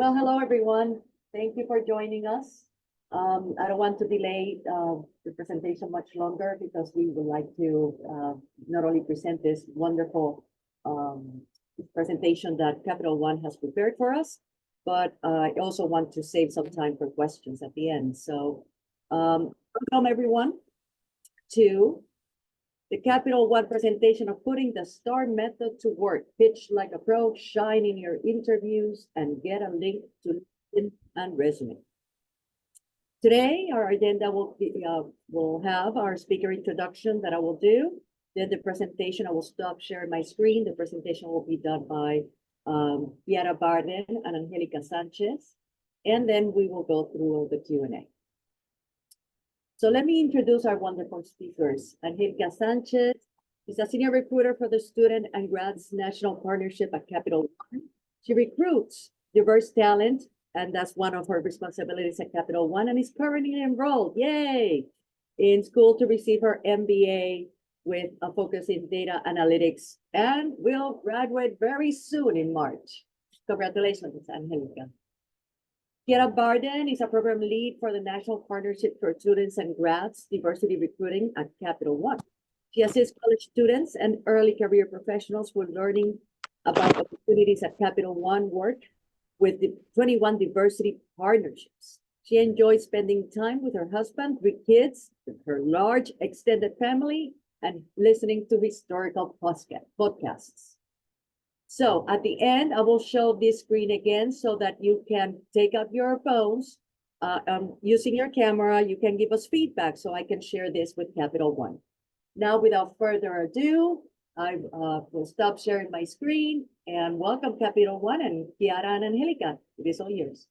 Well, hello, everyone. Thank you for joining us. I don't want to delay the presentation much longer because we would like to not only present this wonderful presentation that Capital One has prepared for us, but I also want to save some time for questions at the end. So welcome, everyone, to the Capital One presentation of putting the STAR method to work. Pitch like a pro, shine in your interviews, and get a link to LinkedIn and resume. Today, our agenda will have our speaker introduction that I will do. Then the presentation, I will stop sharing my screen. The presentation will be done by Kiara Barden and Angelica Sanchez. And then we will go through the Q&A. So let me introduce our wonderful speakers. Angelica Sanchez is a senior recruiter for the Student and Grads National Partnership at Capital One. She recruits diverse talent, and that's one of her responsibilities at Capital One, and is currently enrolled, yay, in school to receive her MBA with a focus in data analytics, and will graduate very soon in March. Congratulations, Angelica. Kiara Barden is a program lead for the National Partnership for Students and Grads Diversity Recruiting at Capital One. She assists college students and early career professionals with learning about opportunities at Capital One work with the 21 diversity partnerships. She enjoys spending time with her husband, 3 kids, her large extended family, and listening to historical podcasts. So at the end, I will show this screen again so that you can take out your phones using your camera. You can give us feedback so I can share this with Capital One. Now, without further ado, I will stop sharing my screen and welcome Capital One and Kiara and Angelica. It is all yours.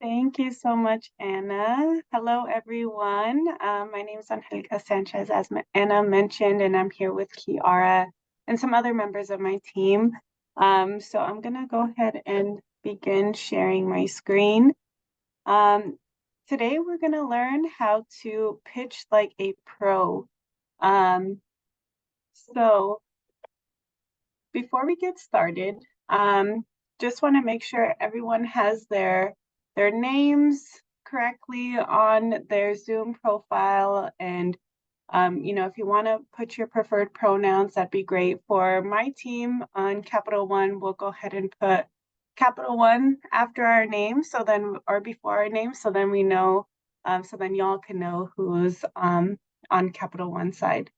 Thank you so much, Anna. Hello, everyone. My name is Angelica Sanchez, as Anna mentioned, and I'm here with Kiara and some other members of my team. So I'm gonna go ahead and begin sharing my screen. Today we're gonna learn how to pitch like a pro. So before we get started, just wanna make sure everyone has their names correctly on their Zoom profile, and if you want to put your preferred pronouns, that'd be great. For my team on Capital One, we'll go ahead and put Capital One after our name, or before our name, so then we know, so then y'all can know who's on Capital One side.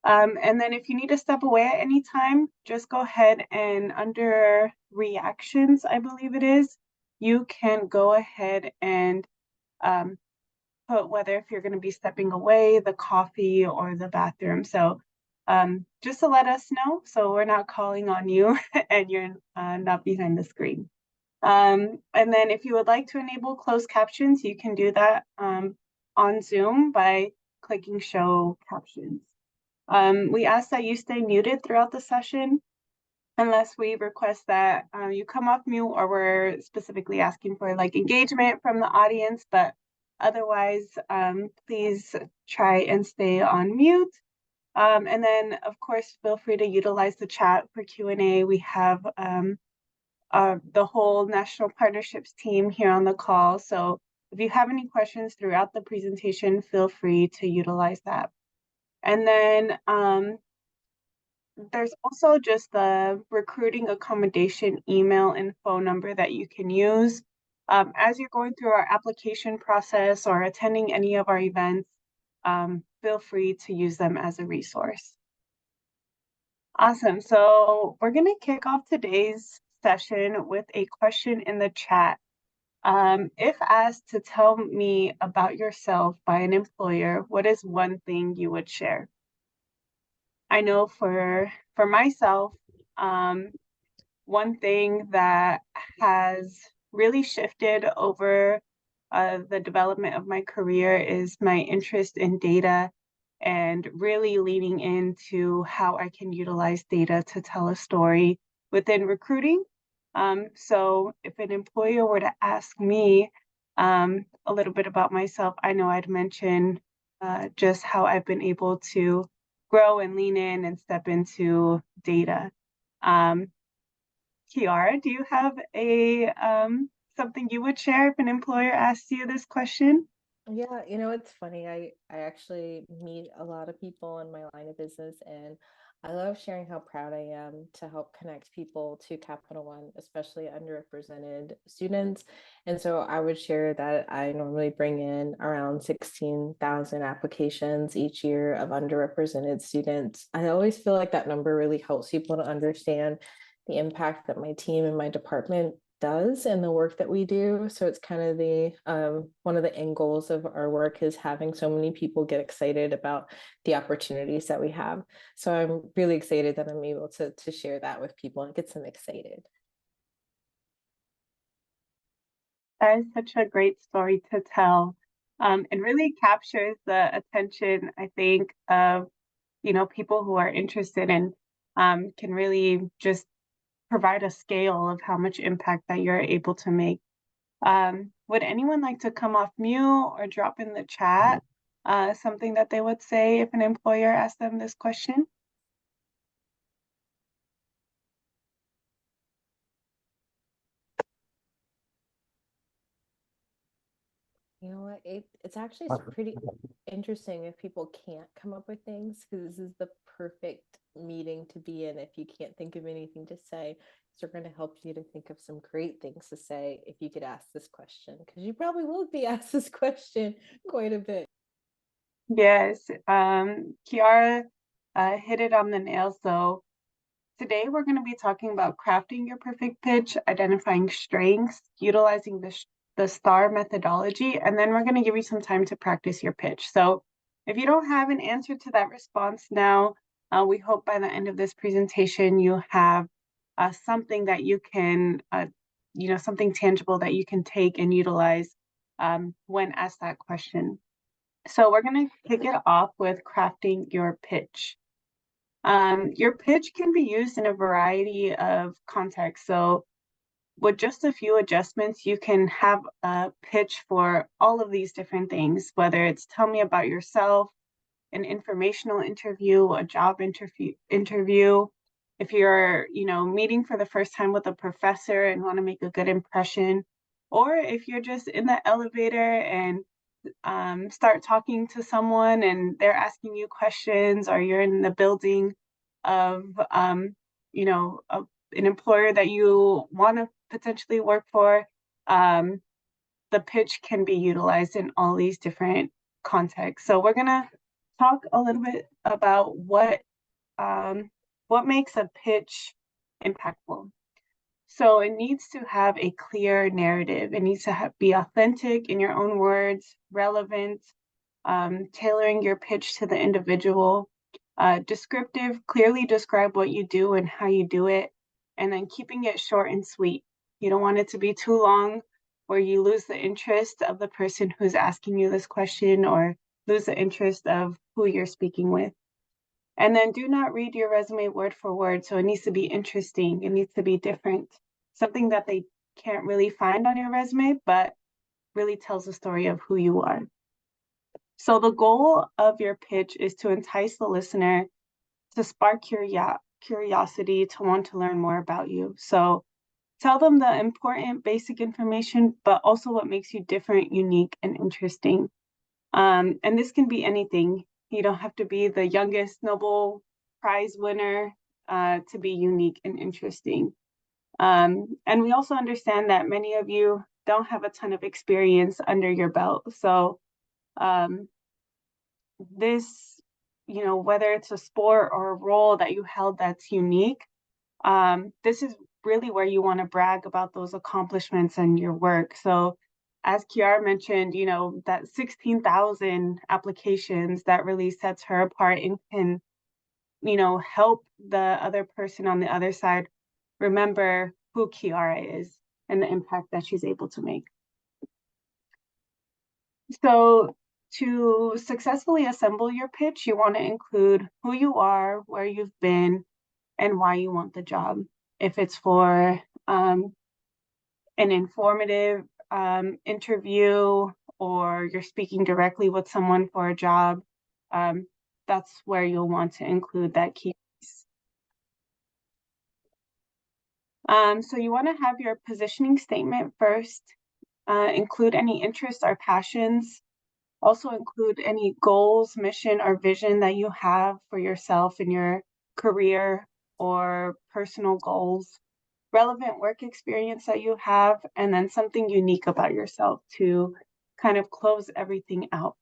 And then if you need to step away at any time, just go ahead and under reactions, I believe it is, you can go ahead and put whether if you're going to be stepping away, the coffee, or the bathroom. So just to let us know, so we're not calling on you and you're not behind the screen. And then if you would like to enable closed captions, you can do that on Zoom by clicking show captions. We ask that you stay muted throughout the session unless we request that you come off mute, or we're specifically asking for like engagement from the audience, but otherwise, please try and stay on mute. And then, of course, feel free to utilize the chat for Q&A. We have the whole National Partnerships team here on the call. So if you have any questions throughout the presentation, feel free to utilize that. And then there's also just the recruiting accommodation email and phone number that you can use. As you're going through our application process or attending any of our events, feel free to use them as a resource. Awesome. So we're going to kick off today's session with a question in the chat. If asked to tell me about yourself by an employer, what is one thing you would share? I know for myself, one thing that has really shifted over the development of my career is my interest in data, and really leaning into how I can utilize data to tell a story within recruiting. So if an employer were to ask me a little bit about myself, I know I'd mention just how I've been able to grow and lean in and step into data. Kiara, do you have a something you would share if an employer asked you this question? Yeah, it's funny. I actually meet a lot of people in my line of business, and I love sharing how proud I am to help connect people to Capital One, especially underrepresented students. And so I would share that I normally bring in around 16,000 applications each year of underrepresented students. I always feel like that number really helps people to understand the impact that my team and my department does and the work that we do. So it's kind of the one of the end goals of our work is having so many people get excited about the opportunities that we have. So I'm really excited that I'm able to share that with people and get them excited. That is such a great story to tell. It really captures the attention, I think, of people who are interested and can really just provide a scale of how much impact that you're able to make. Would anyone like to come off mute or drop in the chat something that they would say if an employer asked them this question? You know what? It's actually pretty interesting if people can't come up with things, because this is the perfect meeting to be in if you can't think of anything to say. So we're going to help you to think of some great things to say if you could ask this question, because you probably will be asked this question quite a bit. Yes, Kiara hit it on the nail. So today we're going to be talking about crafting your perfect pitch, identifying strengths, utilizing the STAR methodology, and then we're going to give you some time to practice your pitch. So if you don't have an answer to that response now, we hope by the end of this presentation you have something that you can, something tangible that you can take and utilize when asked that question. So we're going to kick it off with crafting your pitch. Your pitch can be used in a variety of contexts. So with just a few adjustments, you can have a pitch for all of these different things, whether it's tell me about yourself, an informational interview, a job interview. If you're, meeting for the first time with a professor and want to make a good impression, or if you're just in the elevator and start talking to someone and they're asking you questions, or you're in the building of an employer that you want to potentially work for, the pitch can be utilized in all these different contexts. So we're gonna talk a little bit about what makes a pitch impactful. So it needs to have a clear narrative. It needs to be authentic in your own words, relevant, tailoring your pitch to the individual, descriptive, clearly describe what you do and how you do it, and then keeping it short and sweet. You don't want it to be too long where you lose the interest of the person who's asking you this question or lose the interest of who you're speaking with. And then do not read your resume word for word. So it needs to be interesting. It needs to be different. Something that they can't really find on your resume, but really tells the story of who you are. So the goal of your pitch is to entice the listener, to spark curiosity, to want to learn more about you. So tell them the important basic information, but also what makes you different, unique, and interesting. And this can be anything. You don't have to be the youngest Nobel Prize winner to be unique and interesting. And we also understand that many of you don't have a ton of experience under your belt. So this, whether it's a sport or a role that you held that's unique, this is really where you want to brag about those accomplishments and your work. So as Kiara mentioned, that 16,000 applications, that really sets her apart and can, help the other person on the other side remember who Kiara is and the impact that she's able to make. So to successfully assemble your pitch, you want to include who you are, where you've been, and why you want the job. If it's for an informative interview, or you're speaking directly with someone for a job, that's where you'll want to include that key piece. So you want to have your positioning statement first, include any interests or passions, also include any goals, mission, or vision that you have for yourself in your career or personal goals, relevant work experience that you have, and then something unique about yourself to kind of close everything out.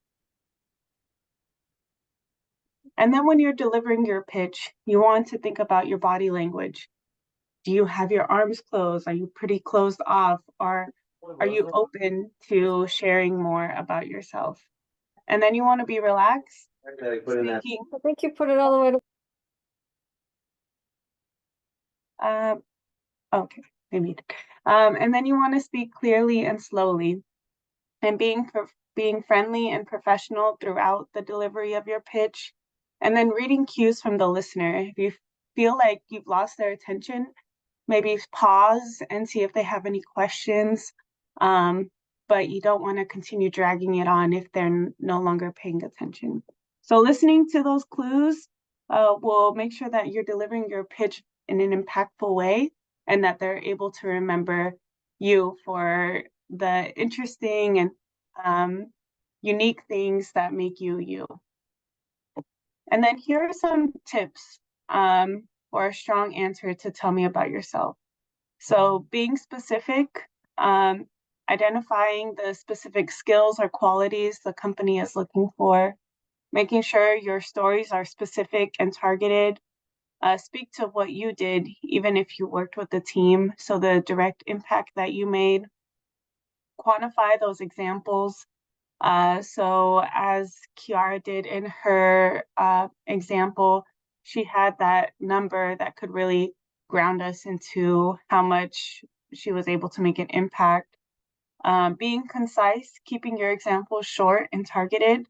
And then when you're delivering your pitch, you want to think about your body language. Do you have your arms closed? Are you pretty closed off? Or are you open to sharing more about yourself? And then you want to be relaxed, speaking. I think you put it all the way to. Okay, maybe. And then you want to speak clearly and slowly, and being friendly and professional throughout the delivery of your pitch, and then reading cues from the listener. If you feel like you've lost their attention, maybe pause and see if they have any questions. But you don't want to continue dragging it on if they're no longer paying attention. So listening to those clues will make sure that you're delivering your pitch in an impactful way and that they're able to remember you for the interesting and unique things that make you you. And then here are some tips for a strong answer to tell me about yourself. So being specific, identifying the specific skills or qualities the company is looking for, making sure your stories are specific and targeted, speak to what you did, even if you worked with the team, so the direct impact that you made, quantify those examples. So as Kiara did in her example, she had that number that could really ground us into how much she was able to make an impact. Being concise, keeping your examples short and targeted,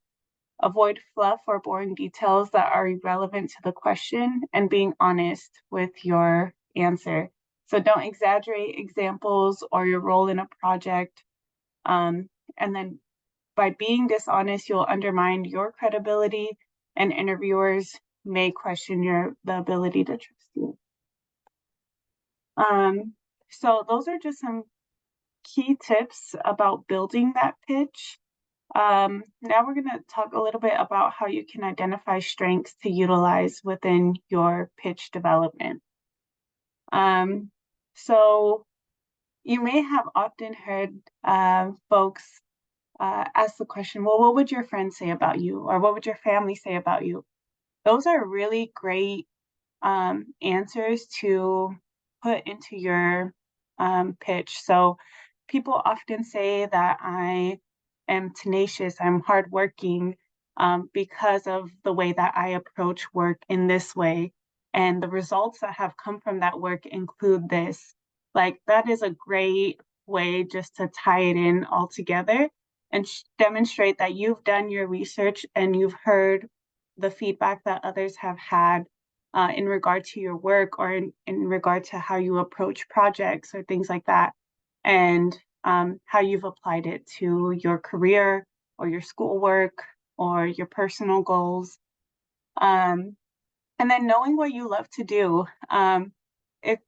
avoid fluff or boring details that are irrelevant to the question, and being honest with your answer. So don't exaggerate examples or your role in a project. And then by being dishonest, you'll undermine your credibility, and interviewers may question the ability to trust you. So those are just some key tips about building that pitch. Now we're going to talk a little bit about how you can identify strengths to utilize within your pitch development. So you may have often heard folks ask the question, well, what would your friends say about you? Or what would your family say about you? Those are really great answers to put into your pitch. So people often say that I am tenacious, I'm hardworking because of the way that I approach work in this way. And the results that have come from that work include this. Like, that is a great way just to tie it in all together and demonstrate that you've done your research and you've heard the feedback that others have had in regard to your work or in regard to how you approach projects or things like that, and how you've applied it to your career or your schoolwork or your personal goals. And then knowing what you love to do. If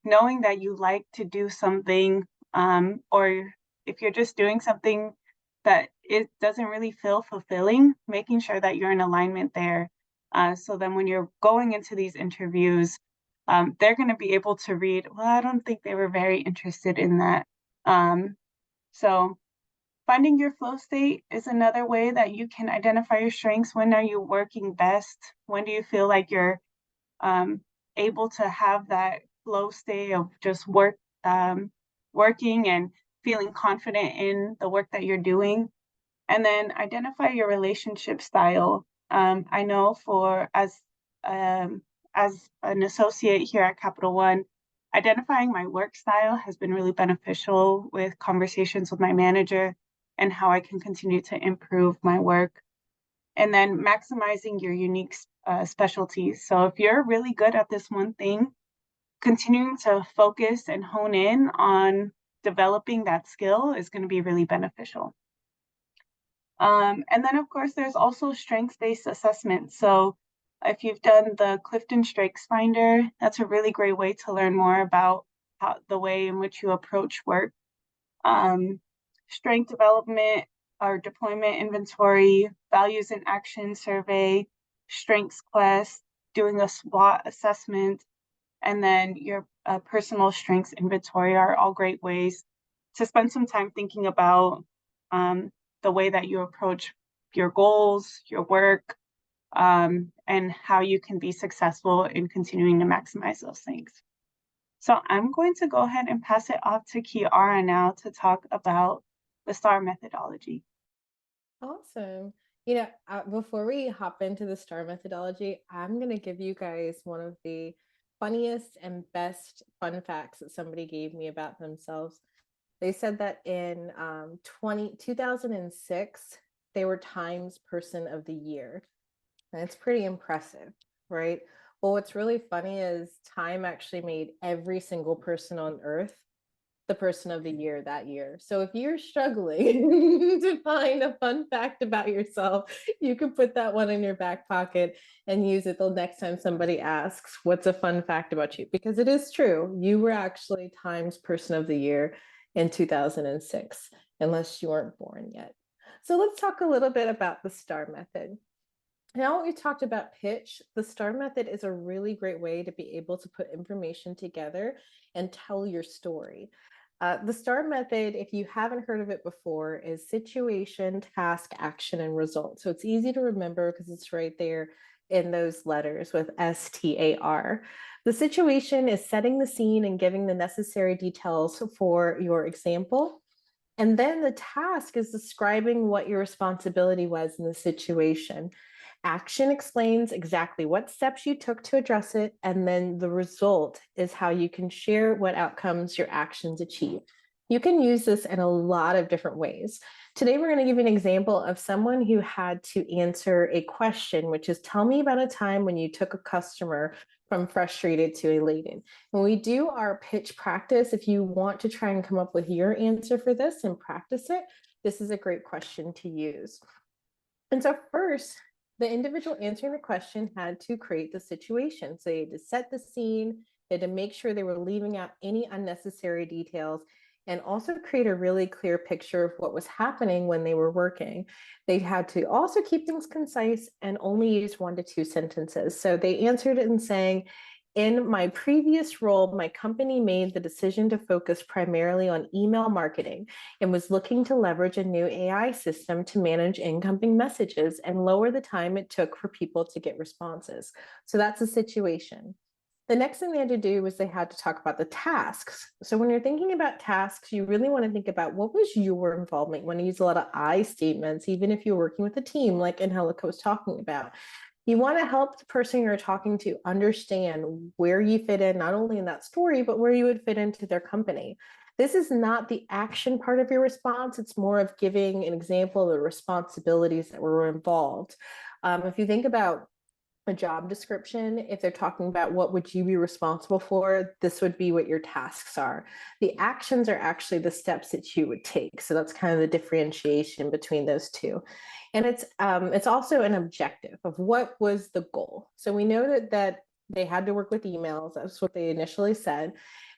knowing that you like to do something, or if you're just doing something that it doesn't really feel fulfilling, making sure that you're in alignment there. So then when you're going into these interviews, they're going to be able to read, well, I don't think they were very interested in that. So finding your flow state is another way that you can identify your strengths. When are you working best? When do you feel like you're able to have that flow state of just working and feeling confident in the work that you're doing? And then identify your relationship style. I know as an associate here at Capital One, identifying my work style has been really beneficial with conversations with my manager and how I can continue to improve my work. And then maximizing your unique specialties. So if you're really good at this one thing, continuing to focus and hone in on developing that skill is going to be really beneficial. And then, of course, there's also strengths-based assessment. So if you've done the Clifton Strengths Finder, that's a really great way to learn more about the way in which you approach work. Strength development or deployment inventory, values and action survey, strengths quest, doing a SWOT assessment, and then your personal strengths inventory are all great ways to spend some time thinking about the way that you approach your goals, your work, and how you can be successful in continuing to maximize those things. So I'm going to go ahead and pass it off to Kiara now to talk about the STAR methodology. Awesome. Before we hop into the STAR methodology, I'm going to give you guys one of the funniest and best fun facts that somebody gave me about themselves. They said that in 2006, they were Times Person of the Year. And it's pretty impressive, right? Well, what's really funny is Time actually made every single person on Earth the Person of the Year that year. So if you're struggling to find a fun fact about yourself, you can put that one in your back pocket and use it the next time somebody asks, what's a fun fact about you? Because it is true. You were actually Times Person of the Year in 2006, unless you weren't born yet. So let's talk a little bit about the STAR method. Now we talked about pitch. The STAR method is a really great way to be able to put information together and tell your story. The STAR method, if you haven't heard of it before, is situation, task, action, and result. So it's easy to remember because it's right there in those letters with STAR. The situation is setting the scene and giving the necessary details for your example. And then the task is describing what your responsibility was in the situation. Action explains exactly what steps you took to address it, and then the result is how you can share what outcomes your actions achieve. You can use this in a lot of different ways. Today, we're going to give you an example of someone who had to answer a question, which is, tell me about a time when you took a customer from frustrated to elated. When we do our pitch practice, if you want to try and come up with your answer for this and practice it, this is a great question to use. And so first, the individual answering the question had to create the situation. So they had to set the scene, they had to make sure they were leaving out any unnecessary details, and also create a really clear picture of what was happening when they were working. They had to also keep things concise and only use 1 to 2 sentences. So they answered it in saying, in my previous role, my company made the decision to focus primarily on email marketing and was looking to leverage a new AI system to manage incoming messages and lower the time it took for people to get responses. So that's a situation. The next thing they had to do was they had to talk about the tasks. So when you're thinking about tasks, you really want to think about what was your involvement. You want to use a lot of I statements, even if you're working with a team like Angelica was talking about. You want to help the person you're talking to understand where you fit in, not only in that story, but where you would fit into their company. This is not the action part of your response. It's more of giving an example of the responsibilities that were involved. If you think about a job description, if they're talking about what would you be responsible for, this would be what your tasks are. The actions are actually the steps that you would take. So that's kind of the differentiation between those two. And it's also an objective of what was the goal. So we know that they had to work with emails. That's what they initially said.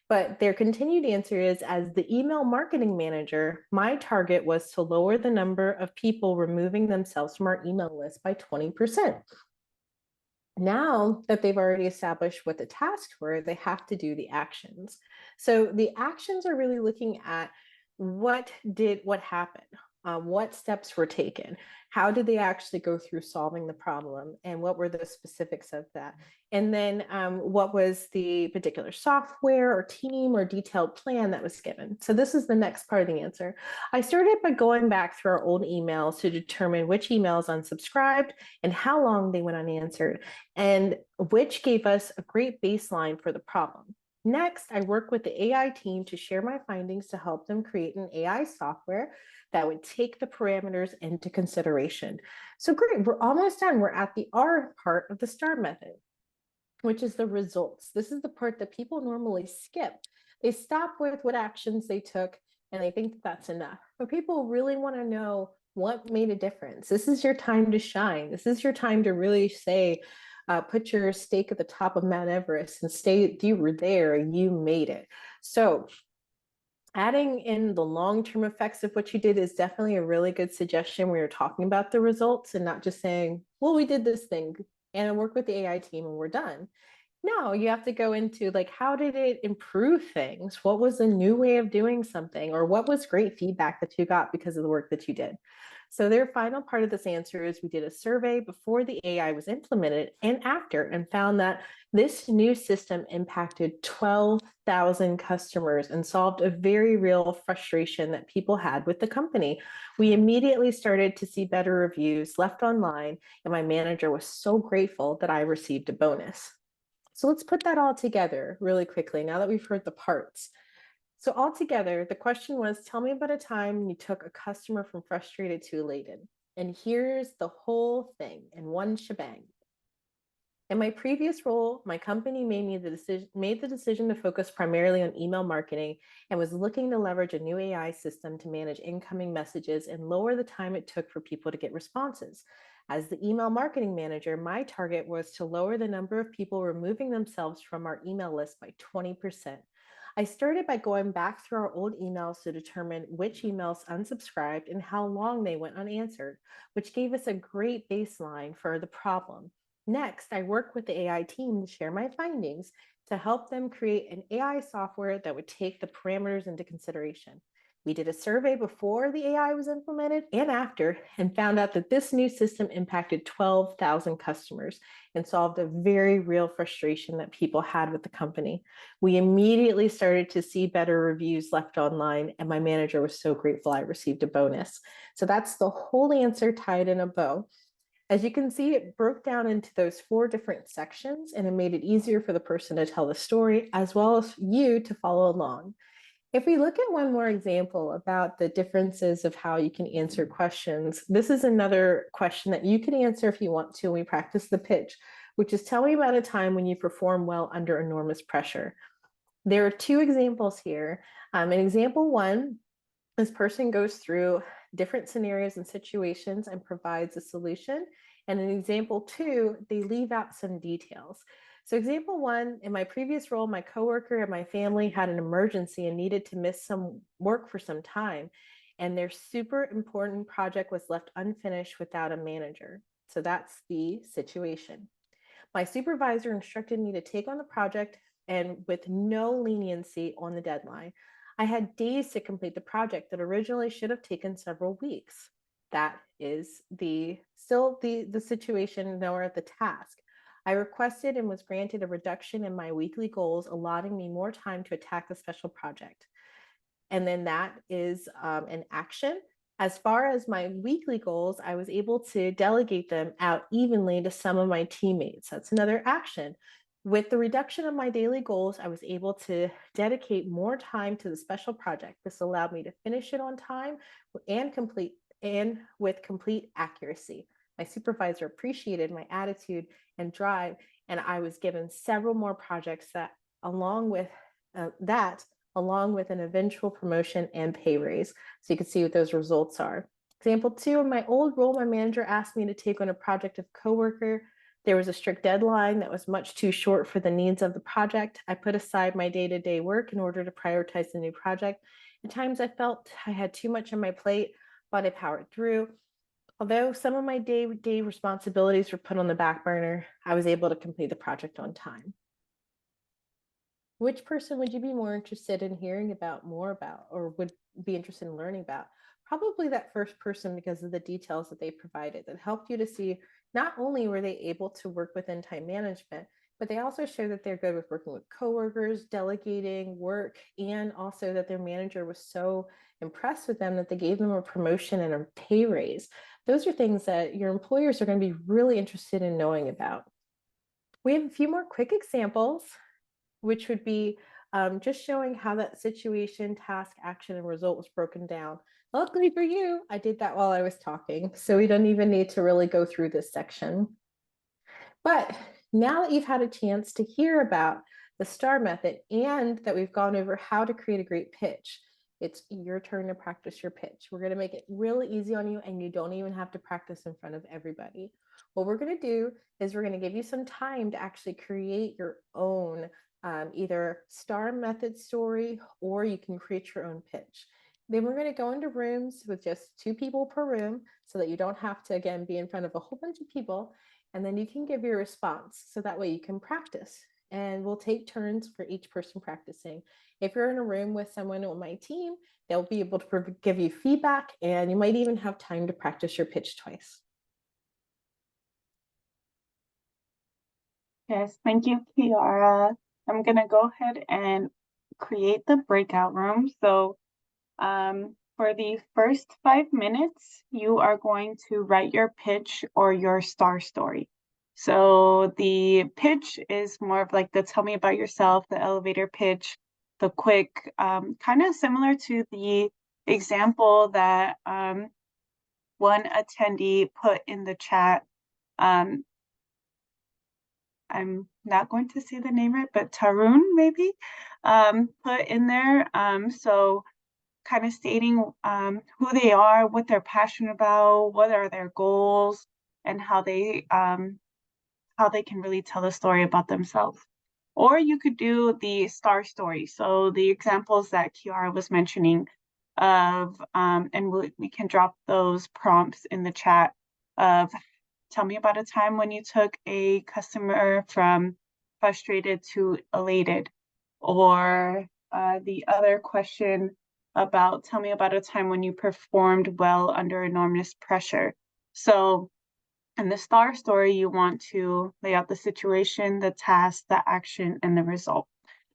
But their continued answer is, as the email marketing manager, my target was to lower the number of people removing themselves from our email list by 20%. Now that they've already established what the tasks were, they have to do the actions. So the actions are really looking at what happened, what steps were taken, how did they actually go through solving the problem, and what were the specifics of that? And then what was the particular software or team or detailed plan that was given? So this is the next part of the answer. I started by going back through our old emails to determine which emails unsubscribed and how long they went unanswered, and which gave us a great baseline for the problem. Next, I worked with the AI team to share my findings to help them create an AI software that would take the parameters into consideration. So great, we're almost done. We're at the R part of the STAR method, which is the results. This is the part that people normally skip. They stop with what actions they took and they think that that's enough. But people really want to know what made a difference. This is your time to shine. This is your time to really say, put your stake at the top of Mount Everest and stay, you were there, you made it. So adding in the long-term effects of what you did is definitely a really good suggestion when you're talking about the results and not just saying, well, we did this thing and I work with the AI team and we're done. No, you have to go into like, how did it improve things? What was a new way of doing something? Or what was great feedback that you got because of the work that you did? So their final part of this answer is we did a survey before the AI was implemented and after, and found that this new system impacted 12,000 customers and solved a very real frustration that people had with the company. We immediately started to see better reviews left online, and my manager was so grateful that I received a bonus. So let's put that all together really quickly now that we've heard the parts. So altogether, the question was, tell me about a time when you took a customer from frustrated to elated. And here's the whole thing in one shebang. In my previous role, my company made the decision to focus primarily on email marketing and was looking to leverage a new AI system to manage incoming messages and lower the time it took for people to get responses. As the email marketing manager, my target was to lower the number of people removing themselves from our email list by 20%. I started by going back through our old emails to determine which emails unsubscribed and how long they went unanswered, which gave us a great baseline for the problem. Next, I worked with the AI team to share my findings to help them create an AI software that would take the parameters into consideration. We did a survey before the AI was implemented and after, and found out that this new system impacted 12,000 customers and solved a very real frustration that people had with the company. We immediately started to see better reviews left online, and my manager was so grateful I received a bonus. So that's the whole answer tied in a bow. As you can see, it broke down into those 4 different sections, and it made it easier for the person to tell the story as well as you to follow along. If we look at one more example about the differences of how you can answer questions, this is another question that you can answer if you want to when we practice the pitch, which is tell me about a time when you perform well under enormous pressure. There are 2 examples here. In example 1, this person goes through different scenarios and situations and provides a solution. And in example 2, they leave out some details. So example 1, in my previous role, my coworker and my family had an emergency and needed to miss some work for some time. And their super important project was left unfinished without a manager. So that's the situation. My supervisor instructed me to take on the project and with no leniency on the deadline. I had days to complete the project that originally should have taken several weeks. That is still the situation nowhere at the task. I requested and was granted a reduction in my weekly goals, allowing me more time to attack the special project. And then that is an action. As far as my weekly goals, I was able to delegate them out evenly to some of my teammates. That's another action. With the reduction of my daily goals, I was able to dedicate more time to the special project. This allowed me to finish it on time and with complete accuracy. My supervisor appreciated my attitude and drive, and I was given several more projects that, along with an eventual promotion and pay raise. So you can see what those results are. Example 2, in my old role, my manager asked me to take on a project of coworker. There was a strict deadline that was much too short for the needs of the project. I put aside my day-to-day work in order to prioritize the new project. At times I felt I had too much on my plate, but I powered through. Although some of my day-to-day responsibilities were put on the back burner, I was able to complete the project on time. Which person would you be more interested in hearing more about, or would be interested in learning about? Probably that first person, because of the details that they provided that helped you to see not only were they able to work within time management, but they also show that they're good with working with coworkers, delegating work, and also that their manager was so impressed with them that they gave them a promotion and a pay raise. Those are things that your employers are going to be really interested in knowing about. We have a few more quick examples, which would be just showing how that situation, task, action, and result was broken down. Luckily for you, I did that while I was talking, so we don't even need to really go through this section. But now that you've had a chance to hear about the STAR method and that we've gone over how to create a great pitch, It's your turn to practice your pitch. We're going to make it really easy on you, and you don't even have to practice in front of everybody. What we're going to do is we're going to give you some time to actually create your own either STAR method story, or you can create your own pitch. Then we're going to go into rooms with just 2 people per room so that you don't have to, again, be in front of a whole bunch of people. And then you can give your response so that way you can practice. And we'll take turns for each person practicing. If you're in a room with someone on my team, they'll be able to give you feedback, and you might even have time to practice your pitch twice. Yes, thank you, Kiara. I'm gonna go ahead and create the breakout room. So for the first 5 minutes, you are going to write your pitch or your STAR story. So the pitch is more of like the tell me about yourself, the elevator pitch, the quick, kind of similar to the example that one attendee put in the chat. I'm not going to say the name right, but Tarun maybe put in there. So kind of stating who they are, what they're passionate about, what are their goals, and how they can really tell the story about themselves. Or you could do the STAR story. So the examples that Kiara was mentioning of, and we can drop those prompts in the chat of, tell me about a time when you took a customer from frustrated to elated. Or the other question about, tell me about a time when you performed well under enormous pressure. So in the STAR story, you want to lay out the situation, the task, the action, and the result.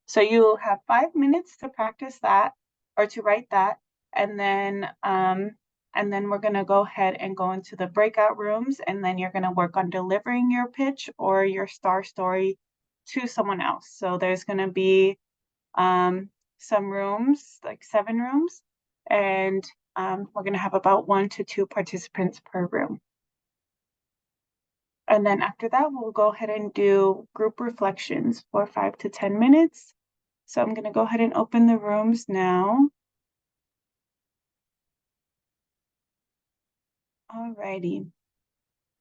So you have 5 minutes to practice that or to write that. And then we're going to go ahead and go into the breakout rooms, and then you're going to work on delivering your pitch or your STAR story to someone else. So there's going to be some rooms, like 7 rooms, and we're going to have about 1 to 2 participants per room. And then after that, we'll go ahead and do group reflections for 5 to 10 minutes. So I'm going to go ahead and open the rooms now. Alrighty.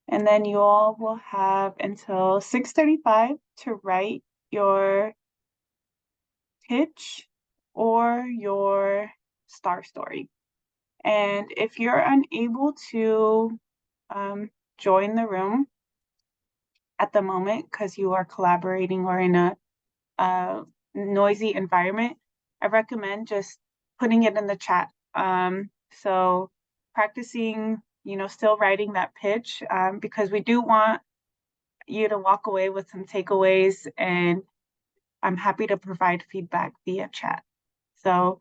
And then you all will have until 6:35 to write your pitch or your STAR story. And if you're unable to join the room at the moment because you are collaborating or in a noisy environment, I recommend just putting it in the chat. So practicing, still writing that pitch, because we do want you to walk away with some takeaways, and I'm happy to provide feedback via chat. So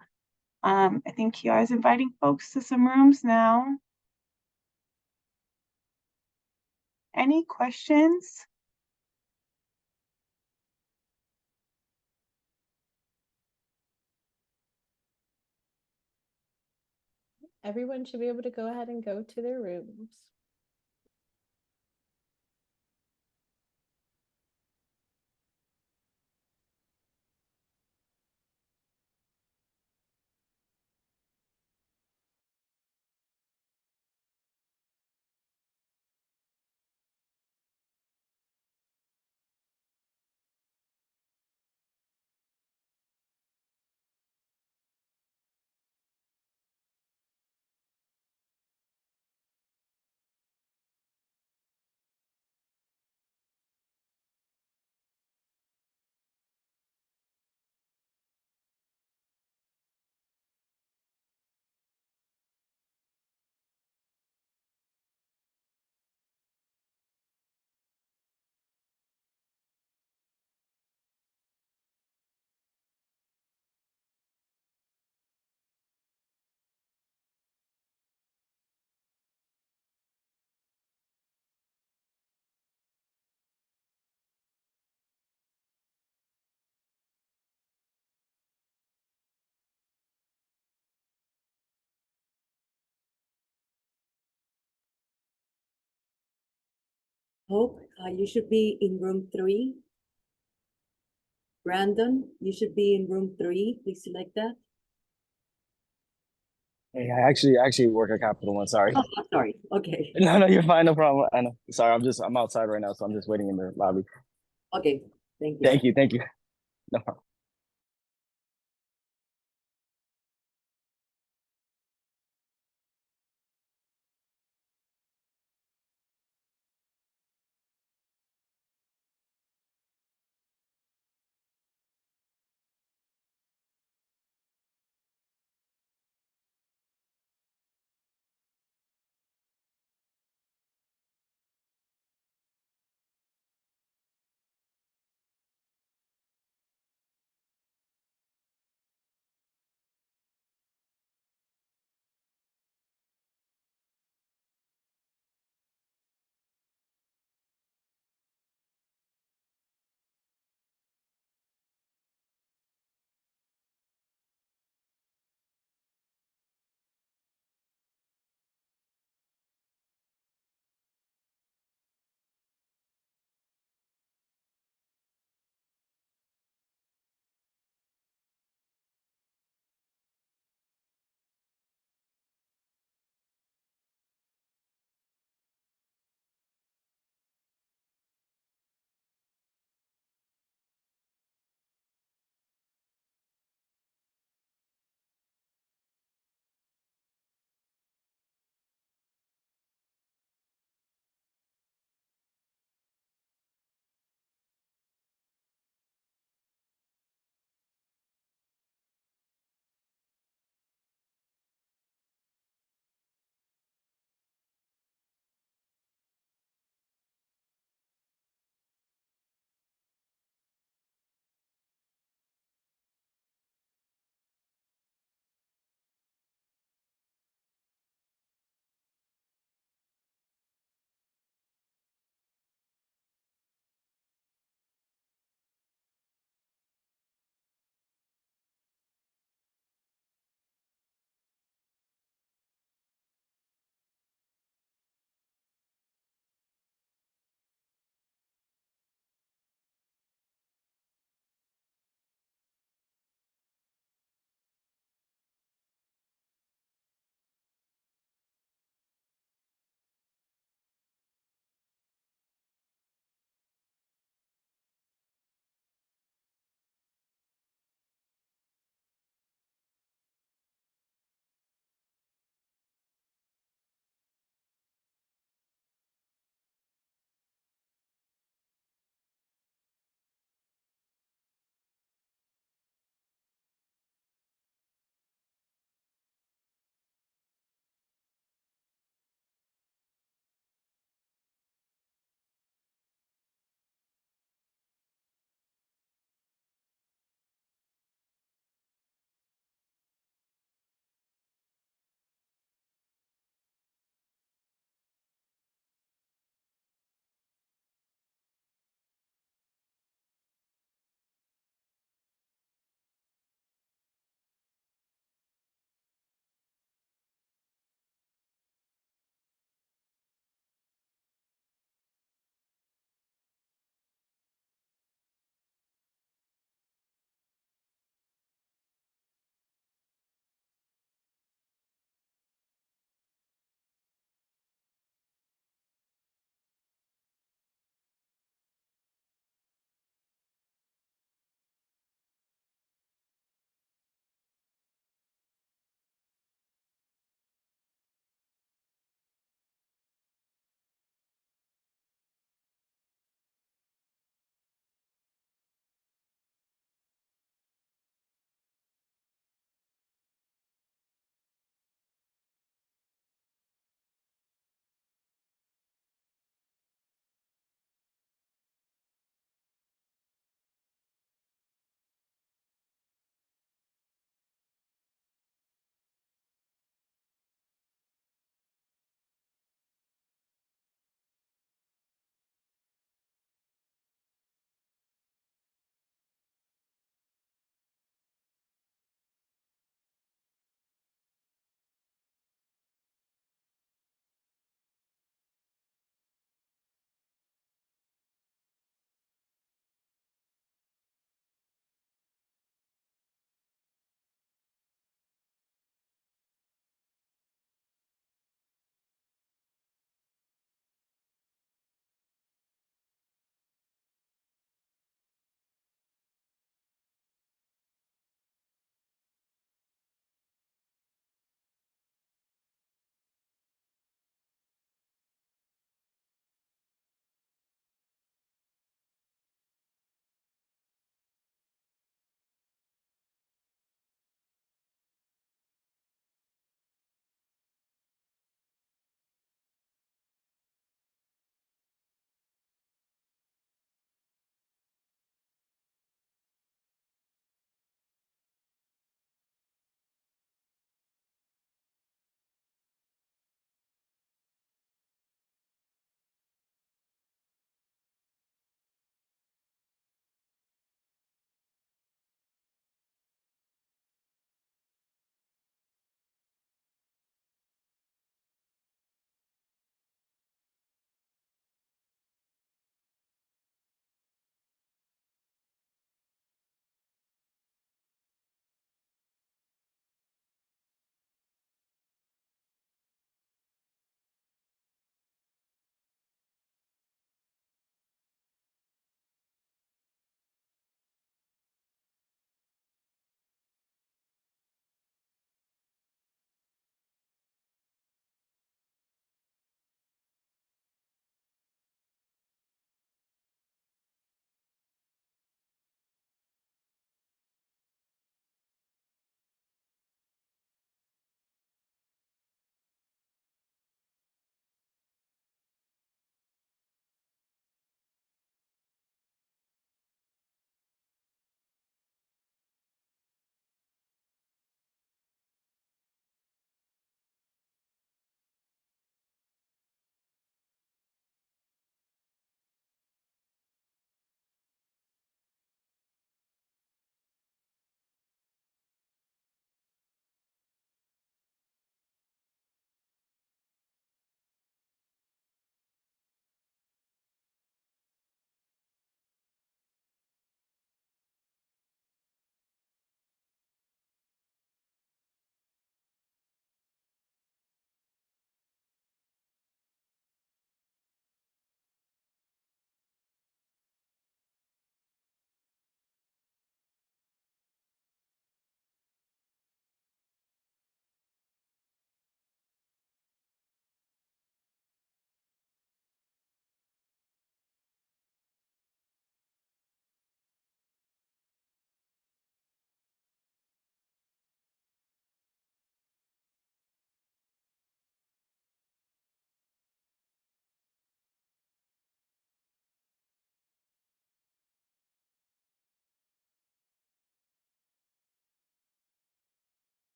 I think Kiara is inviting folks to some rooms now. Any questions? Everyone should be able to go ahead and go to their rooms. Hope, you should be in room 3. Brandon, you should be in room 3. Please select that. Hey, I actually work at Capital One. Sorry. Oh, sorry, okay, No, you're fine. No problem. I know. Sorry, I'm outside right now, so I'm just waiting in the lobby. okay, thank you. Thank you. No problem.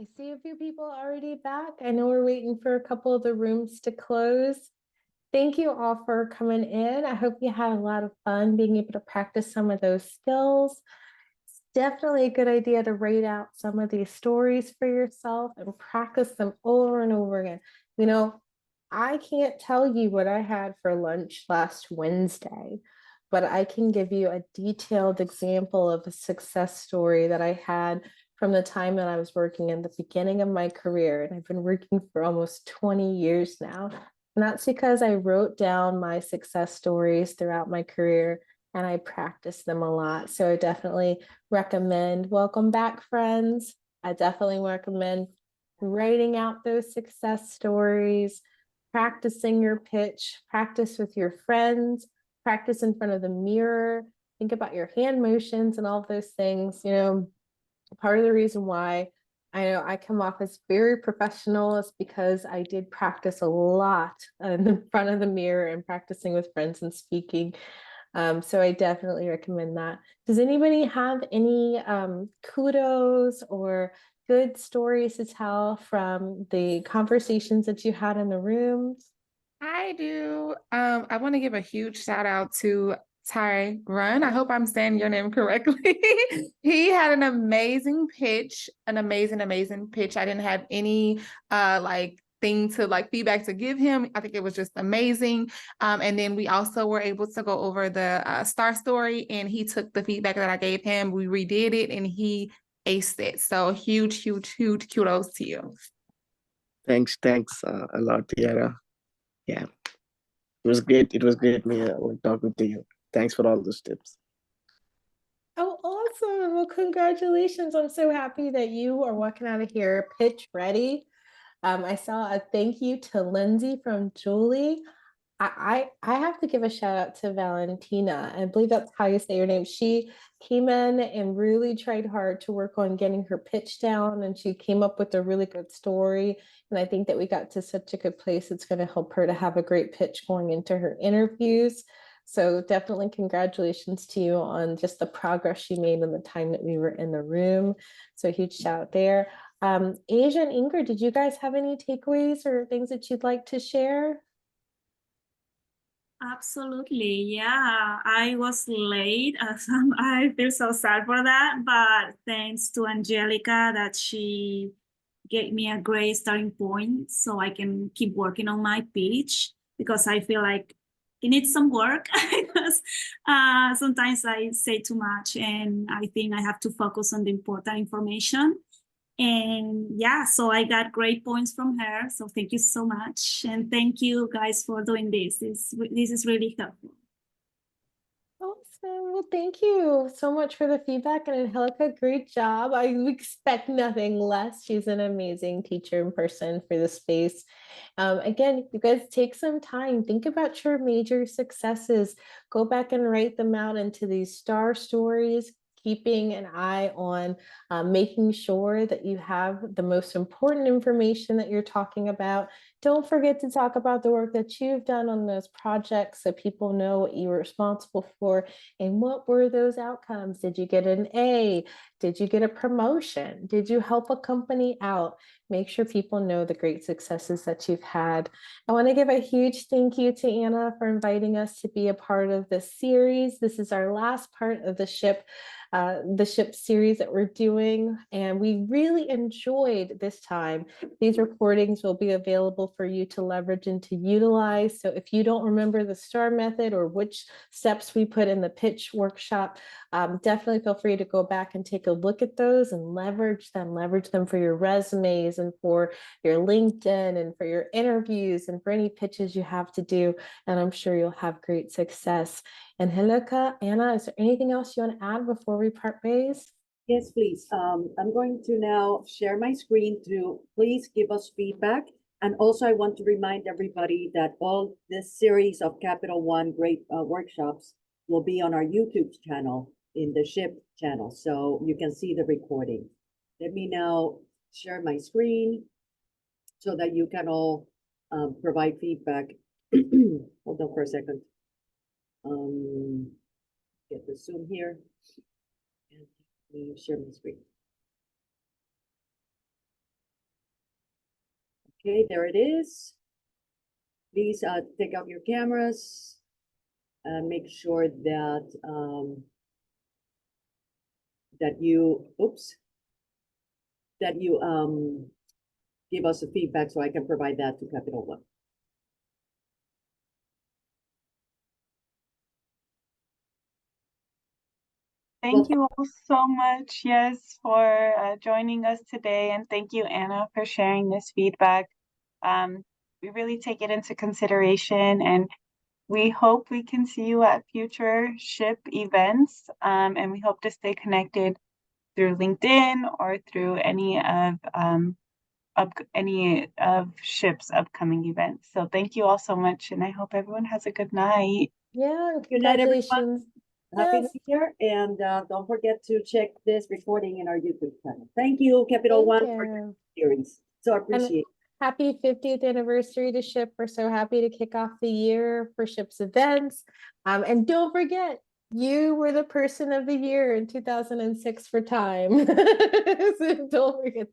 I see a few people already back. I know we're waiting for a couple of the rooms to close. Thank you all for coming in. I hope you had a lot of fun being able to practice some of those skills. It's definitely a good idea to write out some of these stories for yourself and practice them over and over again. You know, I can't tell you what I had for lunch last Wednesday, but I can give you a detailed example of a success story that I had from the time that I was working in the beginning of my career. And I've been working for almost 20 years now. And that's because I wrote down my success stories throughout my career and I practiced them a lot. So I definitely recommend, welcome back, friends. I definitely recommend writing out those success stories, practicing your pitch, practice with your friends, practice in front of the mirror, think about your hand motions and all of those things. You know, part of the reason why I know I come off as very professional is because I did practice a lot in front of the mirror and practicing with friends and speaking. So I definitely recommend that. Does anybody have any kudos or good stories to tell from the conversations that you had in the rooms? I do. I want to give a huge shout out to Ty Run. I hope I'm saying your name correctly. He had an amazing pitch, an amazing pitch. I didn't have any like thing to like feedback to give him. I think it was just amazing. And then we also were able to go over the star story, and he took the feedback that I gave him. We redid it, and he aced it. So huge kudos to you. Thanks a lot, Tiara. Yeah, it was great. It was great me talking to you. Thanks for all those tips. Oh, awesome. Well, congratulations. I'm so happy that you are walking out of here pitch ready. I saw a thank you to Lindsay from Julie. I have to give a shout out to Valentina. I believe that's how you say your name. She came in and really tried hard to work on getting her pitch down, and she came up with a really good story. And I think that we got to such a good place. It's going to help her to have a great pitch going into her interviews. So definitely congratulations to you on just the progress you made in the time that we were in the room. So a huge shout out there. Asia and Ingrid, did you guys have any takeaways or things that you'd like to share? Absolutely. Yeah, I was late. I feel so sad for that, but thanks to Angelica that she gave me a great starting point so I can keep working on my pitch, because I feel like it needs some work because sometimes I say too much and I think I have to focus on the important information. And yeah, so I got great points from her. So thank you so much. And thank you guys for doing this. This is really helpful. Awesome. Well, thank you so much for the feedback. And Angelica, great job. I expect nothing less. She's an amazing teacher in person for the space. Again, you guys take some time, think about your major successes, go back and write them out into these star stories, keeping an eye on making sure that you have the most important information that you're talking about. Don't forget to talk about the work that you've done on those projects so people know what you were responsible for and what were those outcomes. Did you get an A? Did you get a promotion? Did you help a company out? Make sure people know the great successes that you've had. I want to give a huge thank you to Anna for inviting us to be a part of this series. This is our last part of the SHIP series that we're doing, and we really enjoyed this time. These recordings will be available for you to leverage and to utilize. So if you don't remember the STAR method or which steps we put in the pitch workshop, definitely feel free to go back and take a look at those and leverage them for your resumes and for your LinkedIn and for your interviews and for any pitches you have to do. And I'm sure you'll have great success. And Angelica, Anna, is there anything else you want to add before we part ways? Yes, please. I'm going to now share my screen to please give us feedback. And also I want to remind everybody that all this series of Capital One great workshops will be on our YouTube channel in the SHIP channel. So you can see the recording. Let me now share my screen so that you can all provide feedback. Hold on for a second. Get the Zoom here and let me share my screen. Okay, there it is. Please take out your cameras. Make sure that that you, oops, that you give us a feedback so I can provide that to Capital One. Thank you all so much, yes, for joining us today. And thank you, Anna, for sharing this feedback. We really take it into consideration, and we hope we can see you at future SHIP events. And we hope to stay connected through LinkedIn or through any of SHIP's upcoming events. So thank you all so much, and I hope everyone has a good night. Yeah, Good night, everyone. congratulations. Happy Yes. New Year, and don't forget to check this recording in our YouTube channel. Thank you, Capital One, Thank for you. the series. So appreciate it. Happy 50th anniversary to SHIP. We're so happy to kick off the year for SHIP's events. And don't forget, you were the person of the year in 2006 for Time. So don't forget that.